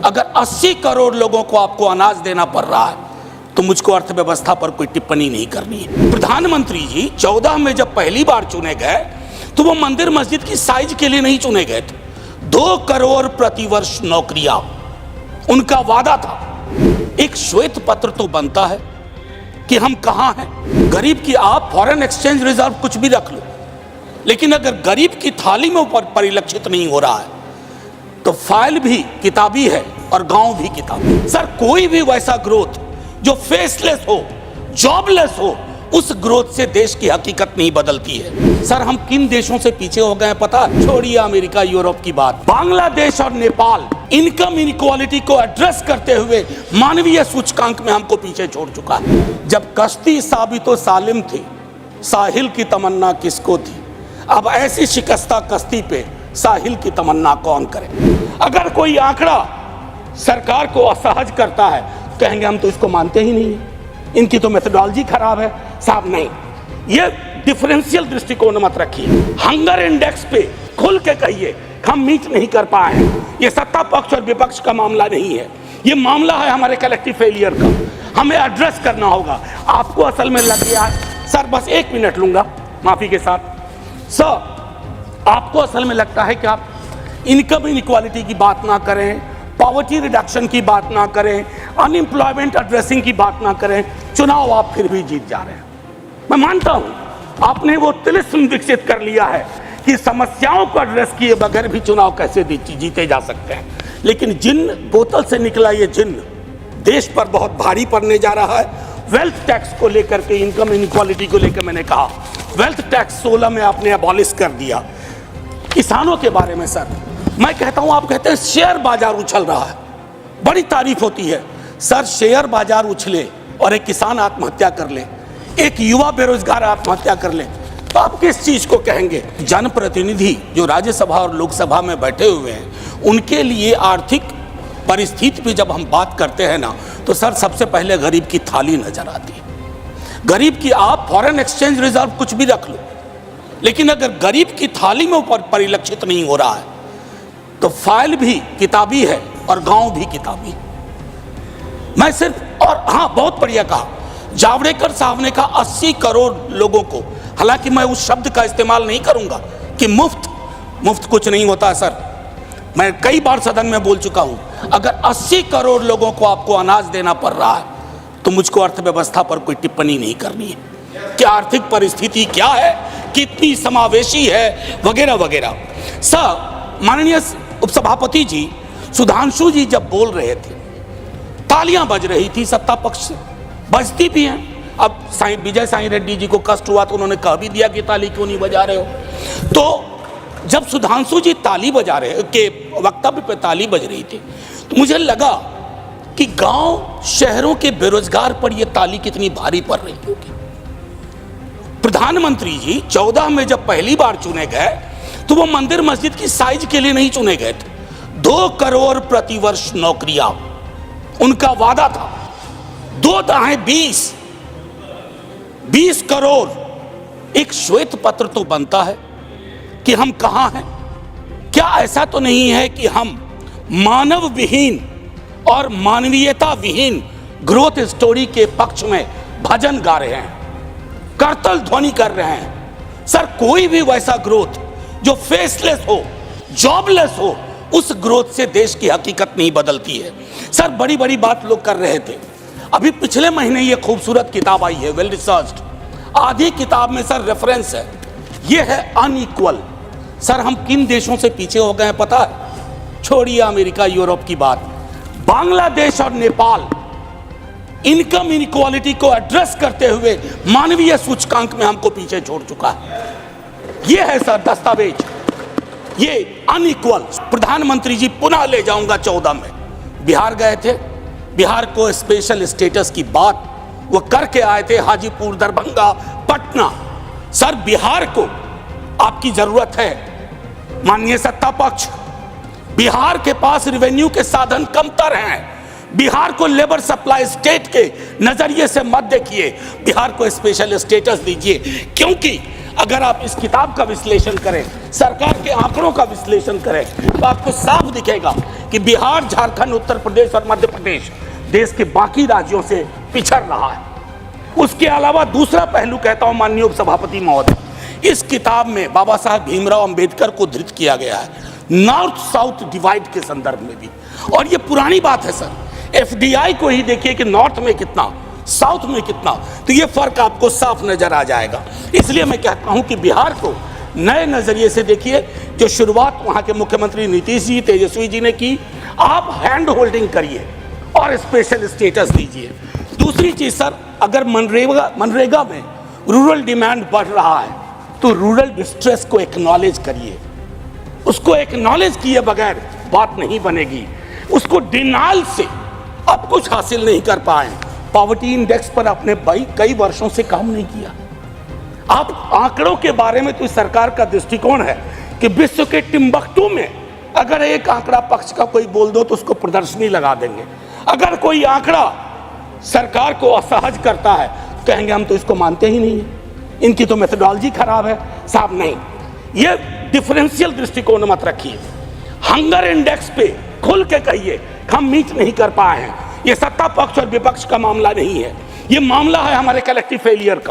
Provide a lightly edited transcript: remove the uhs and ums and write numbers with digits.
अगर 80 करोड़ लोगों को आपको अनाज देना पड़ रहा है तो मुझको अर्थव्यवस्था पर कोई टिप्पणी नहीं करनी है। प्रधानमंत्री जी 14 में जब पहली बार चुने गए तो वो मंदिर मस्जिद की साइज के लिए नहीं चुने गए थे। 2 करोड़ प्रतिवर्ष नौकरियां उनका वादा था। एक श्वेत पत्र तो बनता है कि हम कहां हैं। गरीब की आप फॉरेन एक्सचेंज रिजर्व कुछ भी रख लो, लेकिन अगर गरीब की थाली में ऊपर परिलक्षित नहीं हो रहा है तो फाइल भी किताबी है और गांव भी किताबी। सर कोई भी वैसा ग्रोथ जो फेसलेस हो, जॉबलेस हो, उस ग्रोथ से देश की हकीकत नहीं बदलती है। सर हम किन देशों से पीछे हो गए पता? छोड़िए अमेरिका यूरोप की बात, बांग्लादेश और नेपाल इनकम इनइक्वालिटी को एड्रेस करते हुए मानवीय सूचकांक में हमको पीछे छोड़ चुका है। जब कश्ती साबितो सालिम थी, साहिल की तमन्ना किसको थी? अब ऐसी शिकस्ता कश्ती पे साहिल की तमन्ना कौन करे? अगर कोई आंकड़ा सरकार को असहज करता है कहेंगे हम तो इसको मानते ही नहीं है, इनकी तो मेथोडोलॉजी खराब है। साहब नहीं, ये डिफरेंशियल दृष्टिकोण मत रखिए। हंगर इंडेक्स पे खुल के कहिए हम मीट नहीं कर पाए हैं। ये सत्ता पक्ष और विपक्ष का मामला नहीं है, ये मामला है हमारे कलेक्टिव फेलियर का। हमें एड्रेस करना होगा। आपको असल में लग गया सर, बस 1 मिनट लूंगा माफी के साथ। सर आपको असल में लगता है कि आप इनकम इनइक्वालिटी की बात ना करें, पॉवर्टी रिडक्शन की बात ना करें, अनएम्प्लॉयमेंट एड्रेसिंग की बात ना करें, चुनाव आप फिर भी जीत जा रहे हैं। मैं मानता हूं आपने वो तिलिस्म विकसित कर लिया है कि समस्याओं को एड्रेस किए बगैर भी चुनाव कैसे जीते जा सकते हैं। लेकिन जिन बोतल से निकला ये जिन देश पर बहुत भारी पड़ने जा रहा है। वेल्थ टैक्स को लेकर के, इनकम इनइक्वालिटी को लेकर मैंने कहा वेल्थ टैक्स 16 में आपने अबॉलिश कर दिया। किसानों के बारे में सर मैं कहता हूं, आप कहते हैं शेयर बाजार उछल रहा है, बड़ी तारीफ होती है। सर शेयर बाजार उछले और एक किसान आत्महत्या कर ले, एक युवा बेरोजगार आत्महत्या कर ले, तो आप किस चीज को कहेंगे? जनप्रतिनिधि जो राज्यसभा और लोकसभा में बैठे हुए हैं उनके लिए आर्थिक परिस्थिति पे जब हम बात करते हैं ना तो सर सबसे पहले गरीब की थाली नजर आती है। गरीब की आप फॉरेन एक्सचेंज रिजर्व कुछ भी रख लो, लेकिन अगर गरीब की थाली में ऊपर परिलक्षित नहीं हो रहा है तो फाइल भी किताबी है और गांव भी किताबी। मैं सिर्फ और हाँ बहुत बढ़िया कहा जावड़ेकर साहब ने कहा 80 करोड़ लोगों को, हालांकि मैं उस शब्द का इस्तेमाल नहीं करूंगा कि मुफ्त कुछ नहीं होता। सर मैं कई बार सदन में बोल चुका हूं, अगर 80 करोड़ लोगों को आपको अनाज देना पड़ रहा है तो मुझको अर्थव्यवस्था पर कोई टिप्पणी नहीं करनी है कि आर्थिक परिस्थिति क्या है, कितनी समावेशी है, वगैरह वगैरह। सर माननीय उपसभापति जी सुधांशु जी जब बोल रहे थे तालियां बज रही थी, सत्ता पक्ष से बजती भी हैं। अब विजय साई रेड्डी जी को कष्ट हुआ तो उन्होंने कह भी दिया कि ताली क्यों नहीं बजा रहे हो। तो जब सुधांशु जी ताली बजा रहे के वक्तव्य पे ताली बज रही थी तो मुझे लगा कि गांव शहरों के बेरोजगार पर यह ताली कितनी भारी पड़ रही होगी। प्रधानमंत्री जी 14 में जब पहली बार चुने गए तो वो मंदिर मस्जिद की साइज के लिए नहीं चुने गए थे। 2 करोड़ प्रतिवर्ष नौकरियां उनका वादा था। 2 दाएं 20 करोड़। एक श्वेत पत्र तो बनता है कि हम कहां हैं। क्या ऐसा तो नहीं है कि हम मानव विहीन और मानवीयता विहीन ग्रोथ स्टोरी के पक्ष में भजन गा रहे हैं, करतल ध्वनि कर रहे हैं? सर कोई भी वैसा ग्रोथ जो फेसलेस हो, जॉबलेस हो, उस ग्रोथ से देश की हकीकत नहीं बदलती है। सर बड़ी बड़ी बात लोग कर रहे थे। अभी पिछले महीने ये खूबसूरत किताब आई है, वेल रिसर्च्ड। आधी किताब में सर रेफरेंस है, ये है अनइक्वल। सर हम किन देशों से पीछे हो गए पता है? छोड़िए अमेरिका यूरोप की बात, बांग्लादेश और नेपाल इनकम इनइक्वालिटी को एड्रेस करते हुए मानवीय सूचकांक में हमको पीछे छोड़ चुका है। ये है सर दस्तावेज, ये अनइक्वल। प्रधानमंत्री जी पुनः ले जाऊंगा 14 में बिहार गए थे, बिहार को स्पेशल स्टेटस की बात वो करके आए थे, हाजीपुर, दरभंगा, पटना। सर बिहार को आपकी जरूरत है माननीय सत्ता पक्ष। बिहार के पास रेवेन्यू के साधन कमतर हैं। बिहार को लेबर सप्लाई स्टेट के नजरिए से मत देखिए, बिहार को स्पेशल स्टेटस दीजिए। क्योंकि अगर आप इस किताब का विश्लेषण करें, सरकार के आंकड़ों का विश्लेषण करें तो आपको साफ दिखेगा कि बिहार, झारखंड, उत्तर प्रदेश और मध्य प्रदेश देश के बाकी राज्यों से पिछड़ रहा है। उसके अलावा दूसरा पहलू कहता हूं माननीय उपसभापति महोदय, इस किताब में बाबा साहब भीमराव अंबेडकर को धृत किया गया है नॉर्थ साउथ डिवाइड के संदर्भ में भी। और ये पुरानी बात है सर, एफडीआई को ही देखिए कि नॉर्थ में कितना, साउथ में कितना, तो ये फर्क आपको साफ नजर आ जाएगा। इसलिए मैं कहता हूं कि बिहार को नए नजरिए से देखिए। जो शुरुआत वहां के मुख्यमंत्री नीतीश जी, तेजस्वी जी ने की, आप हैंड होल्डिंग करिए और स्पेशल स्टेटस दीजिए। दूसरी चीज सर, अगर मनरेगा में रूरल डिमांड बढ़ रहा है तो रूरल डिस्ट्रेस को एक्नॉलेज करिए। उसको एक्नॉलेज किए बगैर बात नहीं बनेगी। उसको डिनाइल से अब कुछ हासिल नहीं कर पाए। पॉवर्टी इंडेक्स पर आपने कई वर्षों से काम नहीं किया। आप आंकड़ों के बारे में तो इस सरकार का दृष्टिकोण है कि विश्व के टिम्बकटू में अगर एक आंकड़ा पक्ष का कोई बोल दो तो उसको प्रदर्शनी लगा देंगे। अगर कोई आंकड़ा सरकार को असहज करता है कहेंगे हम तो इसको मानते ही नहीं है, इनकी तो मेथोडोलॉजी खराब है। साहब नहीं, ये डिफरेंशियल दृष्टिकोण मत रखिए। हंगर इंडेक्स पे खुल के कहिए हम मीट नहीं कर पाए हैं। ये सत्ता पक्ष और विपक्ष का मामला नहीं है, ये मामला है हमारे कलेक्टिव फेलियर का।